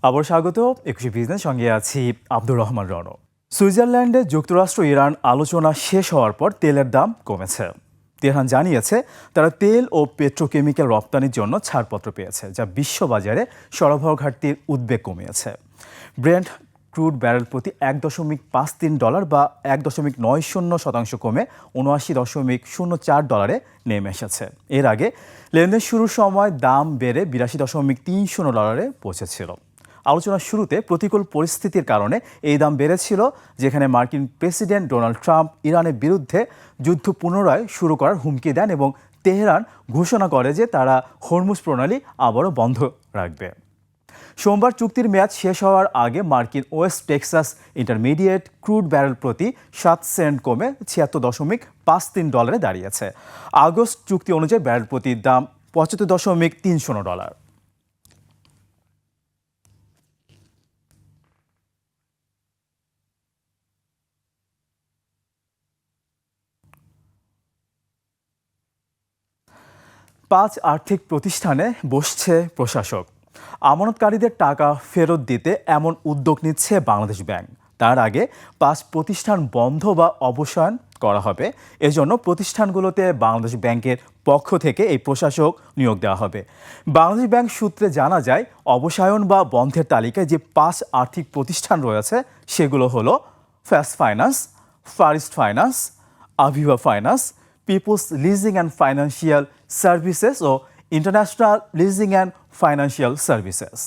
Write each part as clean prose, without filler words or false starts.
আবার স্বাগত ২১ বিজনেস সঙ্গে আছি আব্দুর রহমান রণ। সুইজারল্যান্ডে যুক্তরাষ্ট্র ইরান আলোচনা শেষ হওয়ার পর তেলের দাম কমেছে। তেহরান জানিয়েছে তারা তেল ও পেট্রোকেমিক্যাল রপ্তানির জন্য ছাড়পত্র পেয়েছে, যা বিশ্ববাজারে সরবরাহ ঘাটতির উদ্বেগ কমিয়েছে। ব্রেন্ট ক্রুড ব্যারেল প্রতি $1.53 বা 1.90% কমে $79.04 নেমে এসেছে। এর আগে লেনদেন শুরুর সময় দাম বেড়ে $82.30 পৌঁছেছিল। আলোচনার শুরুতে প্রতিকূল পরিস্থিতির কারণে এই দাম বেড়েছিল, যেখানে মার্কিন প্রেসিডেন্ট ডোনাল্ড ট্রাম্প ইরানের বিরুদ্ধে যুদ্ধ পুনরায় শুরু করার হুমকি দেন এবং তেহরান ঘোষণা করে যে তারা হরমুজ প্রণালী আবারও বন্ধ রাখবে। সোমবার চুক্তির মেয়াদ শেষ হওয়ার আগে মার্কিন West Texas intermediate crude barrel প্রতি 7 সেন্ট কমে $76.53 দাঁড়িয়েছে। আগস্ট চুক্তি অনুযায়ী ব্যারেল প্রতি দাম $75.30। 5 আর্থিক প্রতিষ্ঠানে বসছে প্রশাসক। আমানতকারীদের টাকা ফেরত দিতে এমন উদ্যোগ নিচ্ছে বাংলাদেশ ব্যাংক। তার আগে 5 প্রতিষ্ঠান বন্ধ বা অবসান করা হবে। এজন্য প্রতিষ্ঠানগুলোতে বাংলাদেশ ব্যাংকের পক্ষ থেকে এই প্রশাসক নিয়োগ দেওয়া হবে। বাংলাদেশ ব্যাংক সূত্রে জানা যায়, অবসায়ন বা বন্ধের তালিকায় যে 5 আর্থিক প্রতিষ্ঠান রয়েছে সেগুলো হলো first finance, far east finance, Aviva finance, peoples leasing and financial services ও international leasing and financial services.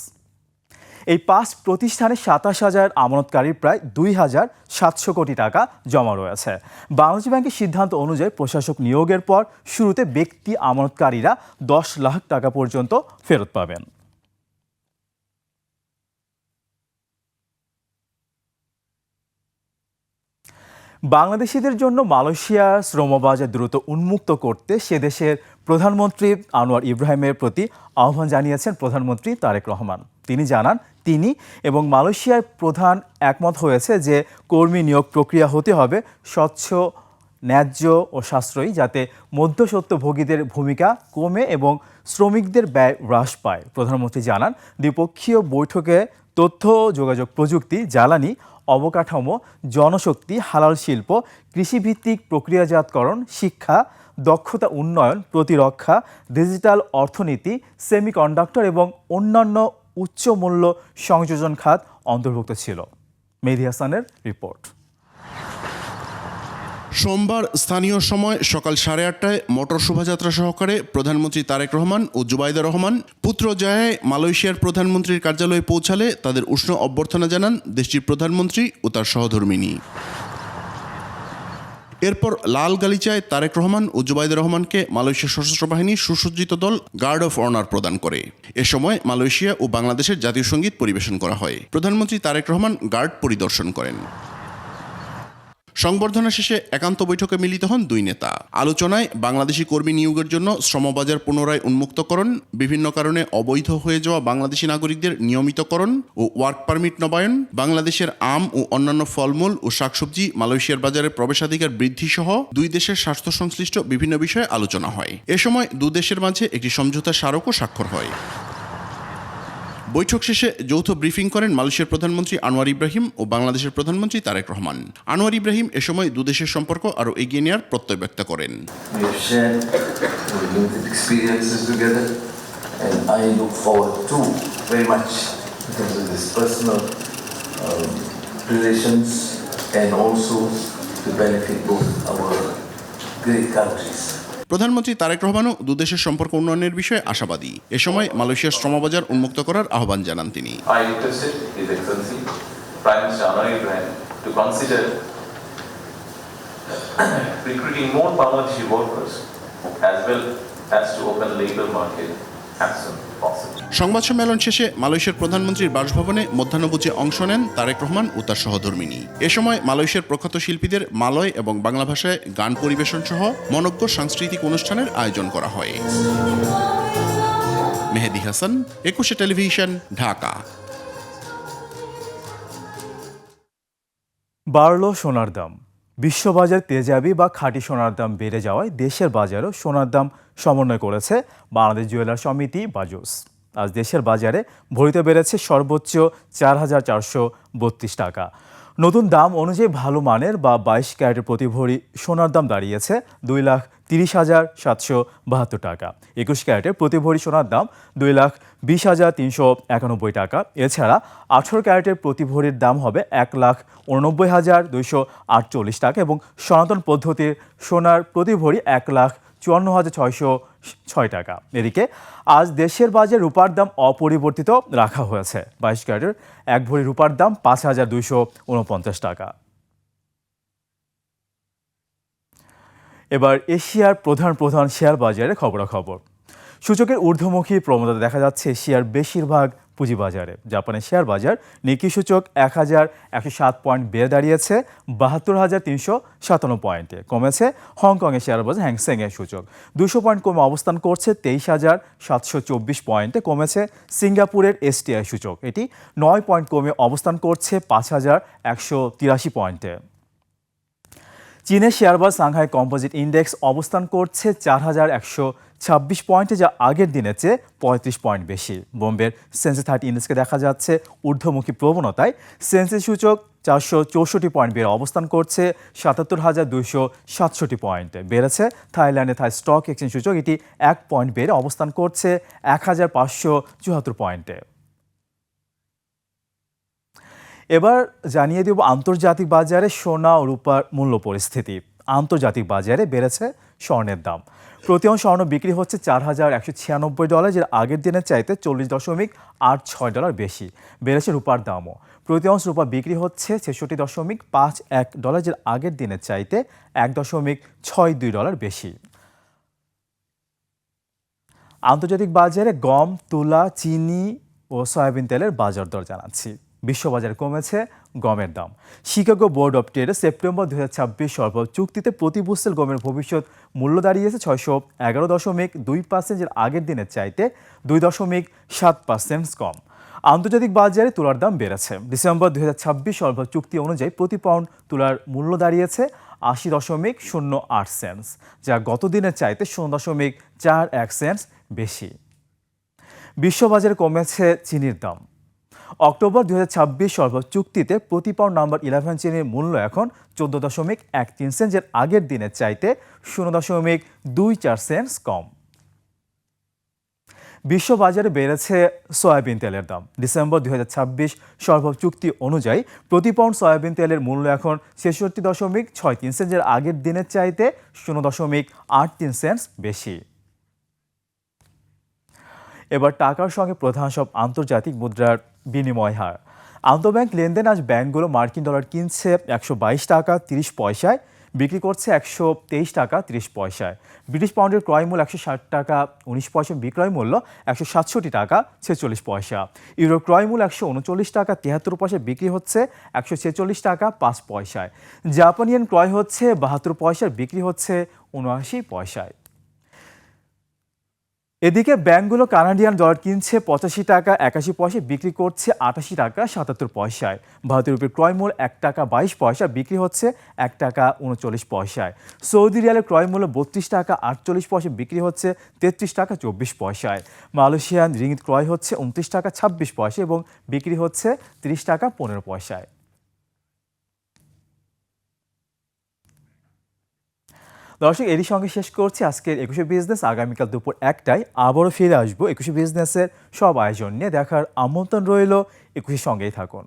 এই 5 প্রতিষ্ঠানে 27,000 আমানতকারীর প্রায় 2,700 কোটি টাকা জমা রয়েছে। বাংলাদেশ ব্যাংকের সিদ্ধান্ত অনুযায়ী প্রশাসক নিয়োগের পর শুরুতে ব্যক্তি আমানতকারীরা 10 লাখ টাকা পর্যন্ত ফেরত পাবেন। বাংলাদেশিদের জন্য মালয়েশিয়ার শ্রমবাজার দ্রুত উন্মুক্ত করতে সে দেশের প্রধানমন্ত্রী আনোয়ার ইব্রাহিমের প্রতি আহ্বান জানিয়েছেন প্রধানমন্ত্রী তারেক রহমান। তিনি জানান, তিনি এবং মালয়েশিয়ার প্রধান একমত হয়েছে যে কর্মী নিয়োগ প্রক্রিয়া হতে হবে স্বচ্ছ, ন্যায্য ও সাশ্রয়ী, যাতে মধ্যস্বত্বভোগীদের ভূমিকা কমে এবং শ্রমিকদের ব্যয় হ্রাস পায়। প্রধানমন্ত্রী জানান, দ্বিপক্ষীয় বৈঠকে তথ্য যোগাযোগ প্রযুক্তি, জ্বালানি, অবকাঠামো, জনশক্তি, হালাল শিল্প, কৃষিভিত্তিক প্রক্রিয়াজাতকরণ, শিক্ষা, দক্ষতা উন্নয়ন, প্রতিরক্ষা, ডিজিটাল অর্থনীতি, সেমিকন্ডাক্টর এবং অন্যান্য উচ্চমূল্য সংযোজন খাত অন্তর্ভুক্ত ছিল। মেহেদী হাসানের রিপোর্ট। সোমবার স্থানীয় সময় সকাল 8:30টায় মোটর শোভাযাত্রা সহকারে প্রধানমন্ত্রী তারেক রহমান ও জুবাইদা রহমান পুত্রজায়ায় মালয়েশিয়ার প্রধানমন্ত্রীর কার্যালয়ে পৌঁছালে তাদের উষ্ণ অভ্যর্থনা জানান দেশটির প্রধানমন্ত্রী ও তার সহধর্মিণী। এরপর লাল গালিচায় তারেক রহমান ও জুবাইদা রহমানকে মালয়েশিয়া সশস্ত্র বাহিনীর সুসজ্জিত দল গার্ড অফ অনার প্রদান করে। এ সময় মালয়েশিয়া ও বাংলাদেশের জাতীয় সঙ্গীত পরিবেশন করা হয়। প্রধানমন্ত্রী তারেক রহমান গার্ড পরিদর্শন করেন। সংবর্ধনা শেষে একান্ত বৈঠকে মিলিত হন দুই নেতা। আলোচনায় বাংলাদেশি কর্মী নিয়োগের জন্য শ্রমবাজার পুনরায় উন্মুক্তকরণ, বিভিন্ন কারণে অবৈধ হয়ে যাওয়া বাংলাদেশি নাগরিকদের নিয়মিতকরণ ও ওয়ার্ক পারমিট নবায়ন, বাংলাদেশের আম ও অন্যান্য ফলমূল ও শাকসবজি মালয়েশিয়ার বাজারে প্রবেশাধিকার বৃদ্ধি সহ দুই দেশের স্বাস্থ্য সংশ্লিষ্ট বিভিন্ন বিষয়ে আলোচনা হয়। এ সময় দুদেশের মাঝে একটি সমঝোতা স্মারকও স্বাক্ষর হয়। বৈঠক শেষে যৌথ ব্রিফিং করেন মালয়েশিয়ার প্রধানমন্ত্রী আনোয়ার ইব্রাহিম ও বাংলাদেশের প্রধানমন্ত্রী তারেক রহমান। আনোয়ার ইব্রাহিম এ সময় দুদেশের সম্পর্ক আরও এগিয়ে নেওয়ার প্রত্যয় ব্যক্ত করেন। প্রধানমন্ত্রী তারেক রহমানও দুদেশের সম্পর্ক উন্নয়নের বিষয়ে আশাবাদী। এ সময় মালয়েশিয়ার শ্রমবাজার উন্মুক্ত করার আহ্বান জানান তিনি। সংবাদ সম্মেলন শেষে মালয়েশিয়ার প্রধানমন্ত্রীর বাসভবনে মধ্যাহ্নভোজে অংশ নেন তারেক রহমান ও তার সহধর্মিণী। এ সময় মালয়েশিয়ার প্রখ্যাত শিল্পীদের মালয় এবং বাংলা ভাষায় গান পরিবেশন সহ মনোজ্ঞ সাংস্কৃতিক অনুষ্ঠানের আয়োজন করা হয়। মেহেদী হাসান, 21 টেলিভিশন, ঢাকা। বাড়ল সোনার দাম। বিশ্ববাজার তেজাবি বা খাঁটি সোনার দাম বেড়ে যাওয়ায় দেশের বাজারেও সোনার দাম সমন্বয় করেছে বাংলাদেশ জুয়েলার সমিতি বাজুস। আজ দেশের বাজারে ভরিতে বেড়েছে সর্বোচ্চ 4,432 টাকা। নতুন দাম অনুযায়ী ভালো মানের বা 22 ক্যারেটের প্রতি ভরি সোনার দাম দাঁড়িয়েছে 2,30,772 টাকা। 21 ক্যারেটের প্রতি ভরি সোনার দাম 2,20,391 টাকা। এছাড়া 18 ক্যারেটের প্রতি ভরির দাম হবে 1,89,248 টাকা এবং সনাতন পদ্ধতির সোনার প্রতি ভরি 1,54,606 টাকা। এদিকে আজ দেশের বাজারে রূপার দাম অপরিবর্তিত রাখা হয়েছে। 22 ক্যারেটের এক ভরি রূপার দাম 5,249 টাকা। এবার এশিয়ার প্রধান শেয়ার বাজারে খবরাখবর। সূচকের ঊর্ধ্বমুখী প্রবণতা দেখা যাচ্ছে এশিয়ার বেশিরভাগ পুঁজিবাজারে। জাপানের শেয়ার বাজার নিকি সূচক 1,107 পয়েন্ট বেড়ে দাঁড়িয়েছে 72,357 পয়েন্টে। কমেছে হংকংয়ের শেয়ার বাজার হ্যাংসেংয়ের সূচক 200 পয়েন্ট কমে অবস্থান করছে 23,724 পয়েন্টে। কমেছে সিঙ্গাপুরের এসটিআই সূচক, এটি 9 পয়েন্ট কমে অবস্থান করছে 5,183 পয়েন্টে। চীনের শেয়ার বাজার সাংহাই কম্পোজিট ইন্ডেক্স অবস্থান করছে 4,126 পয়েন্টে, যা আগের দিনের চেয়ে 35 পয়েন্ট বেশি। বোম্বের সেন্সেক্স 30 ইন্ডেক্সকে দেখা যাচ্ছে ঊর্ধ্বমুখী প্রবণতায়। সেন্সেক্স সূচক 464 পয়েন্ট বেড়ে অবস্থান করছে 77,267 পয়েন্টে। বেড়েছে থাইল্যান্ডের থাই স্টক এক্সচেঞ্জ সূচক, এটি 1 পয়েন্ট বেড়ে অবস্থান করছে 1,574 পয়েন্টে। এবার জানিয়ে দেব আন্তর্জাতিক বাজারে সোনা ও রূপার মূল্য পরিস্থিতি। আন্তর্জাতিক বাজারে বেড়েছে স্বর্ণের দাম। প্রতি আউন্স স্বর্ণ বিক্রি হচ্ছে $4,196, যেটা আগের দিনের চাইতে $40.86 বেশি। বেড়েছে রূপার দামও। প্রতি আউন্স রূপা বিক্রি হচ্ছে $66.51, যেটা আগের দিনের চাইতে $1.62 বেশি। আন্তর্জাতিক বাজারে গম, তুলা, চিনি ও সয়াবিন তেলের বাজার দর জানাচ্ছি। বিশ্ববাজারে কমেছে গমের দাম। শিকাগো বোর্ড অব ট্রেডে সেপ্টেম্বর 2026 সরবরাহ চুক্তিতে প্রতি বুস্টেল গমের ভবিষ্যৎ মূল্য দাঁড়িয়েছে 611.2%, এর আগের দিনের চাইতে 2.7% কম। আন্তর্জাতিক বাজারে তুলার দাম বেড়েছে। ডিসেম্বর 2026 সরবরাহ চুক্তি অনুযায়ী প্রতি পাউন্ড তুলার মূল্য দাঁড়িয়েছে 80.08 সেন্টস, যা গত দিনের চাইতে 0.41 সেন্টস বেশি। বিশ্ববাজারে কমেছে চিনির দাম। অক্টোবর 2026 সরবরাহ চুক্তিতে প্রতি পাউন্ড নাম্বার 11 চিনির মূল্য এখন 14.13 সেন্ট, এর আগের দিনের চাইতে 0.24 সেন্টস কম। বিশ্ববাজারে বেড়েছে সয়াবিন তেলের দাম। ডিসেম্বর 2026 সরবরাহ চুক্তি অনুযায়ী প্রতি পাউন্ড সয়াবিন তেলের মূল্য এখন 66.63 সেন্ট, এর আগের দিনের চাইতে 0.83 সেন্টস বেশি। এবার টাকার সঙ্গে প্রধান সব আন্তর্জাতিক মুদ্রার বিনিময় হার। আন্তঃব্যাংক লেনদেন আজ ব্যাংকগুলো মার্কিন ডলার কিনছে 122 টাকা 30 পয়সায়, বিক্রি করছে 123 টাকা 30 পয়সায়। ব্রিটিশ পাউন্ডের ক্রয় মূল্য 160 টাকা 19 পয়সা, বিক্রয় মূল্য 167 টাকা 46 পয়সা। ইউরো ক্রয় মূল্য 139 টাকা 73 পয়সা, বিক্রি হচ্ছে 146 টাকা 5 পয়সায়। জাপানি ইয়েন ক্রয় হচ্ছে 72 পয়সার, বিক্রি হচ্ছে 79 পয়সায়। এদিকে ব্যাংকগুলো কানাডিয়ান ডলার কিনছে 85 টাকা 81 পয়সা, বিক্রি করছে 88 টাকা 77 পয়সায়। ভারতীয় রুপির ক্রয় মূল্য 1 টাকা 22 পয়সা, বিক্রি হচ্ছে 1 টাকা 39 পয়সায়। সৌদি রিয়ালের ক্রয় মূল্য 32 টাকা 48 পয়সা, বিক্রি হচ্ছে 33 টাকা 24 পয়সায়। মালয়েশিয়ান রিঙ্গিত ক্রয় হচ্ছে 29 টাকা 26 পয়সা এবং বিক্রি হচ্ছে 30 টাকা 15 পয়সায়। দর্শক, এরই সঙ্গে শেষ করছি আজকের 21শে বিজনেস। আগামীকাল দুপুর 1টায় আবারও ফিরে আসবো 21শে বিজনেসের সব আয়োজন নিয়ে। দেখার আমন্ত্রণ রইল। 21শে সঙ্গেই থাকুন।